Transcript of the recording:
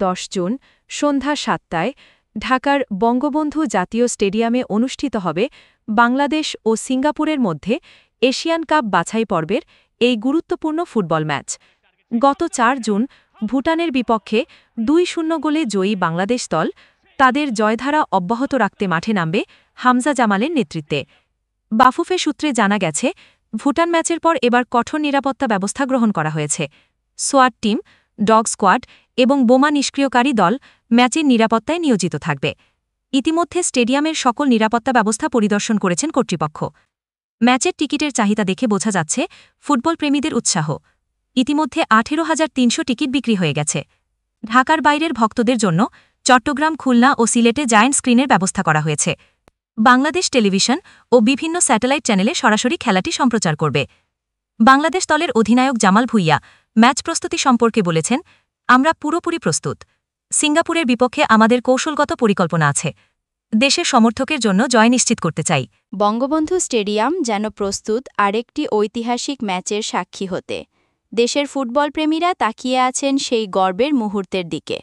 10 June সন্ধ্যা 7টায় ঢাকার বঙ্গবন্ধু জাতীয় স্টেডিয়ামে অনুষ্ঠিত হবে বাংলাদেশ ও সিঙ্গাপুরের মধ্যে এশিয়ান কাপ বাছাই পর্বের এই গুরুত্বপূর্ণ ফুটবল ম্যাচ। গত 4 জুন ভুটানের বিপক্ষে 2-0 গোলে জয়ী বাংলাদেশ দল তাদের জয়ধারা অব্যাহত রাখতে মাঠে নামবে হামজা জামালের নেতৃত্বে। বাফুফে সূত্রে জানা গেছে, ভুটান ম্যাচের পর এবার কঠোর নিরাপত্তা ব্যবস্থা গ্রহণ করা হয়েছে। সোয়াট টিম, ডগ স্কোয়াড এবং বোমা নিষ্ক্রিয়কারী দল ম্যাচের নিরাপত্তায় নিয়োজিত থাকবে। ইতিমধ্যে স্টেডিয়ামের সকল নিরাপত্তা ব্যবস্থা পরিদর্শন করেছেন কর্তৃপক্ষ। ম্যাচের টিকিটের চাহিদা দেখে বোঝা যাচ্ছে ফুটবল প্রেমীদের উৎসাহ। ইতিমধ্যে 18,300 টিকিট বিক্রি হয়ে গেছে। ঢাকার বাইরের ভক্তদের জন্য চট্টগ্রাম, খুলনা ও সিলেটে জায়ান্ট স্ক্রিনের ব্যবস্থা করা হয়েছে। বাংলাদেশ টেলিভিশন ও বিভিন্ন স্যাটেলাইট চ্যানেলে সরাসরি খেলাটি সম্প্রচার করবে। বাংলাদেশ দলের অধিনায়ক জামাল ভুঁইয়া ম্যাচ প্রস্তুতি সম্পর্কে বলেছেন, আমরা পুরোপুরি প্রস্তুত। সিঙ্গাপুরের বিপক্ষে আমাদের কৌশলগত পরিকল্পনা আছে। দেশের সমর্থকের জন্য জয় নিশ্চিত করতে চাই। বঙ্গবন্ধু স্টেডিয়াম যেন প্রস্তুত আরেকটি ঐতিহাসিক ম্যাচের সাক্ষী হতে। দেশের ফুটবলপ্রেমীরা তাকিয়ে আছেন সেই গর্বের মুহূর্তের দিকে।